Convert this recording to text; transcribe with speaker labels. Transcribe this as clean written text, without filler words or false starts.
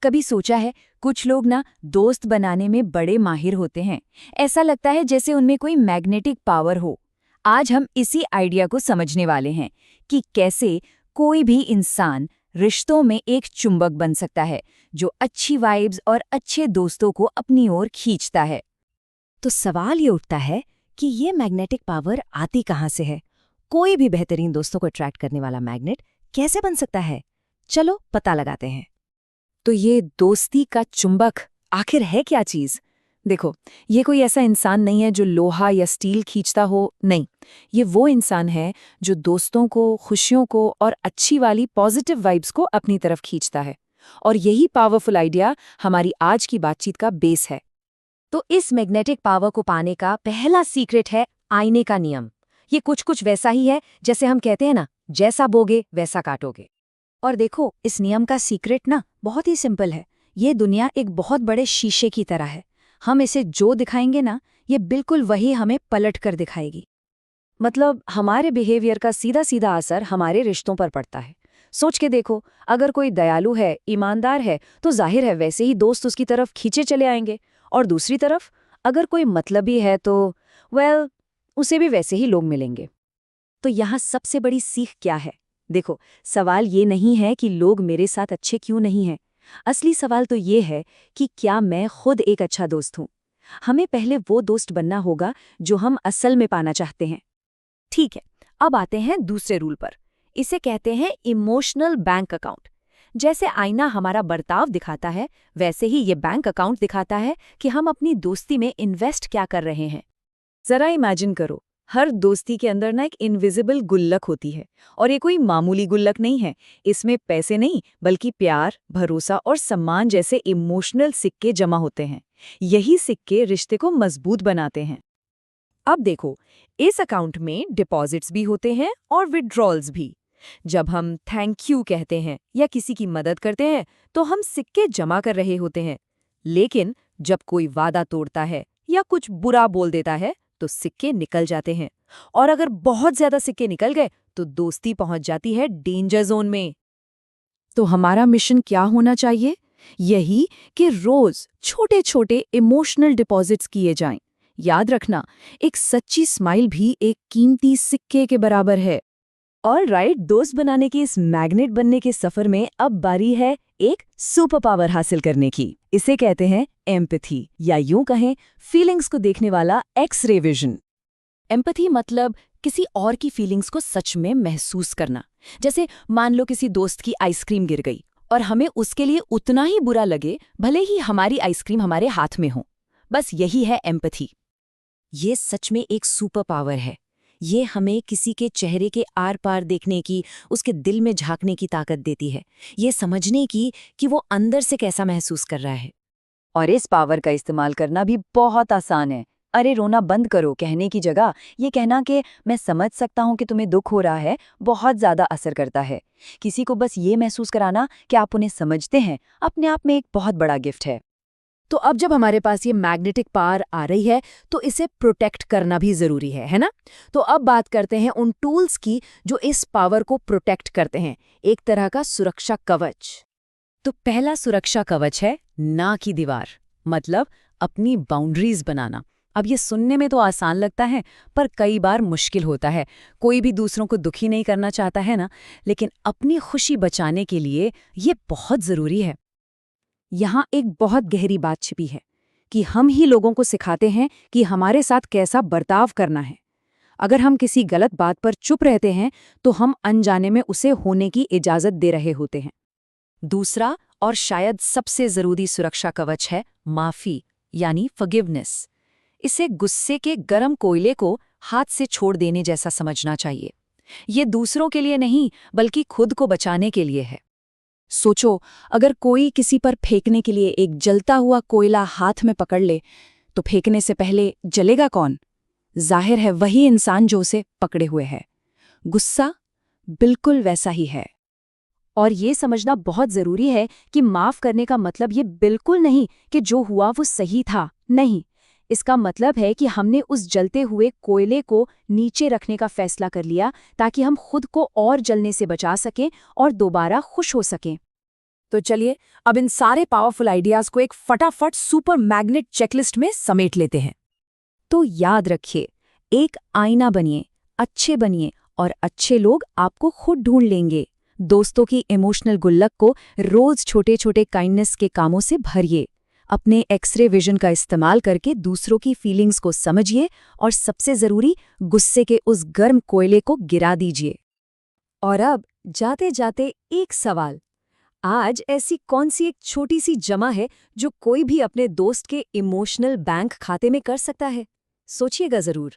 Speaker 1: कभी सोचा है कुछ लोग ना दोस्त बनाने में बड़े माहिर होते हैं। ऐसा लगता है जैसे उनमें कोई मैग्नेटिक पावर हो। आज हम इसी आइडिया को समझने वाले हैं कि कैसे कोई भी इंसान रिश्तों में एक चुंबक बन सकता है जो अच्छी वाइब्स और अच्छे दोस्तों को अपनी ओर खींचता है।
Speaker 2: तो सवाल ये उठता है कि ये मैग्नेटिक पावर आती कहाँ से है? कोई भी बेहतरीन दोस्तों को अट्रैक्ट करने वाला मैग्नेट कैसे बन सकता है? चलो पता लगाते हैं।
Speaker 1: तो ये दोस्ती का चुंबक आखिर है क्या चीज? देखो, ये कोई ऐसा इंसान नहीं है जो लोहा या स्टील खींचता हो, नहीं। ये वो इंसान है जो दोस्तों को, खुशियों को और अच्छी वाली पॉजिटिव वाइब्स को अपनी तरफ खींचता है। और यही पावरफुल आइडिया हमारी आज की बातचीत का बेस है।
Speaker 2: तो इस मैग्नेटिक पावर को पाने का पहला सीक्रेट है आईने का नियम। ये कुछ वैसा ही है जैसे हम कहते हैं ना, जैसा बोगे वैसा काटोगे। और देखो, इस नियम का सीक्रेट ना बहुत ही सिंपल है। ये दुनिया एक बहुत बड़े शीशे की तरह है। हम इसे जो दिखाएंगे ना, ये बिल्कुल वही हमें पलट कर दिखाएगी। मतलब हमारे बिहेवियर का सीधा सीधा असर हमारे रिश्तों पर पड़ता है। सोच के देखो, अगर कोई दयालु है, ईमानदार है, तो जाहिर है वैसे ही दोस्त उसकी तरफ खींचे चले आएंगे। और दूसरी तरफ अगर कोई मतलबी है तो उसे भी वैसे ही लोग मिलेंगे। तो यहाँ सबसे बड़ी सीख क्या है? देखो, सवाल ये नहीं है कि लोग मेरे साथ अच्छे क्यों नहीं हैं। असली सवाल तो ये है कि क्या मैं खुद एक अच्छा दोस्त हूँ। हमें पहले वो दोस्त बनना होगा जो हम असल में पाना चाहते हैं। ठीक है, अब आते हैं दूसरे रूल पर। इसे कहते हैं इमोशनल बैंक अकाउंट। जैसे आईना हमारा बर्ताव दिखाता है, वैसे ही ये बैंक अकाउंट दिखाता है कि हम अपनी दोस्ती में इन्वेस्ट क्या कर रहे हैं।
Speaker 1: जरा इमेजिन करो, हर दोस्ती के अंदर ना एक इनविजिबल गुल्लक होती है। और ये कोई मामूली गुल्लक नहीं है। इसमें पैसे नहीं, बल्कि प्यार, भरोसा और सम्मान जैसे इमोशनल सिक्के जमा होते हैं। यही सिक्के रिश्ते को मजबूत बनाते हैं। अब देखो, इस अकाउंट में डिपॉजिट्स भी होते हैं और विड्रॉल्स भी। जब हम थैंक यू कहते हैं या किसी की मदद करते हैं, तो हम सिक्के जमा कर रहे होते हैं। लेकिन जब कोई वादा तोड़ता है या कुछ बुरा बोल देता है, तो सिक्के निकल जाते हैं। और अगर बहुत ज्यादा सिक्के निकल गए, तो दोस्ती पहुंच जाती है डेंजर जोन में। तो हमारा मिशन क्या होना चाहिए? यही कि रोज छोटे छोटे इमोशनल डिपॉजिट्स किए जाएं। याद रखना, एक सच्ची स्माइल भी एक कीमती सिक्के के बराबर है। और राइट, दोस्त बनाने के इस मैग्नेट बनने के सफर में अब बारी है एक सुपर पावर हासिल करने की। इसे कहते हैं एम्पैथी, या यूं कहें फीलिंग्स को देखने वाला एक्स-रे विजन। एम्पैथी मतलब किसी और की फीलिंग्स को सच में महसूस करना। जैसे मान लो किसी दोस्त की आइसक्रीम गिर गई और हमें उसके लिए उतना ही बुरा लगे, भले ही हमारी आइसक्रीम हमारे हाथ में हो। बस यही है एम्पैथी। ये सच में एक सुपर पावर है। ये हमें किसी के चेहरे के आर पार देखने की, उसके दिल में झांकने की ताकत देती है। ये समझने की कि वो अंदर से कैसा महसूस कर रहा है। और इस पावर का इस्तेमाल करना भी बहुत आसान है। अरे रोना बंद करो कहने की जगह ये कहना कि मैं समझ सकता हूँ कि तुम्हें दुख हो रहा है, बहुत ज़्यादा असर करता है। किसी को बस ये महसूस कराना कि आप उन्हें समझते हैं, अपने आप में एक बहुत बड़ा गिफ्ट है। तो अब जब हमारे पास ये मैग्नेटिक पावर आ रही है, तो इसे प्रोटेक्ट करना भी ज़रूरी है ना? तो अब बात करते हैं उन टूल्स की जो इस पावर को प्रोटेक्ट करते हैं, एक तरह का सुरक्षा कवच। तो पहला सुरक्षा कवच है ना की दीवार, मतलब अपनी बाउंड्रीज बनाना। अब ये सुनने में तो आसान लगता है, पर कई बार मुश्किल होता है। कोई भी दूसरों को दुखी नहीं करना चाहता है ना, लेकिन अपनी खुशी बचाने के लिए ये बहुत ज़रूरी है। यहाँ एक बहुत गहरी बात छिपी है कि हम ही लोगों को सिखाते हैं कि हमारे साथ कैसा बर्ताव करना है। अगर हम किसी गलत बात पर चुप रहते हैं, तो हम अनजाने में उसे होने की इजाज़त दे रहे होते हैं। दूसरा और शायद सबसे ज़रूरी सुरक्षा कवच है माफ़ी, यानी फॉरगिवनेस। इसे गुस्से के गरम कोयले को हाथ से छोड़ देने जैसा समझना चाहिए। ये दूसरों के लिए नहीं, बल्कि खुद को बचाने के लिए है। सोचो, अगर कोई किसी पर फेंकने के लिए एक जलता हुआ कोयला हाथ में पकड़ ले, तो फेंकने से पहले जलेगा कौन? जाहिर है वही इंसान जो उसे पकड़े हुए है। गुस्सा बिल्कुल वैसा ही है। और ये समझना बहुत ज़रूरी है कि माफ़ करने का मतलब ये बिल्कुल नहीं कि जो हुआ वो सही था, नहीं। इसका मतलब है कि हमने उस जलते हुए कोयले को नीचे रखने का फैसला कर लिया, ताकि हम खुद को और जलने से बचा सकें और दोबारा खुश हो सकें।
Speaker 2: तो चलिए अब इन सारे पावरफुल आइडियाज को एक फटाफट सुपर मैग्नेट चेकलिस्ट में समेट लेते हैं। तो याद रखिए, एक आईना बनिए, अच्छे बनिए और अच्छे लोग आपको खुद ढूंढ लेंगे। दोस्तों की इमोशनल गुल्लक को रोज छोटे छोटे काइंडनेस के कामों से भरिए। अपने एक्सरे विजन का इस्तेमाल करके दूसरों की फीलिंग्स को समझिए और सबसे जरूरी, गुस्से के उस गर्म कोयले को गिरा दीजिए। और अब जाते जाते एक सवाल, आज ऐसी कौन सी एक छोटी सी जमा है जो कोई भी अपने दोस्त के इमोशनल बैंक खाते में कर सकता है? सोचिएगा जरूर।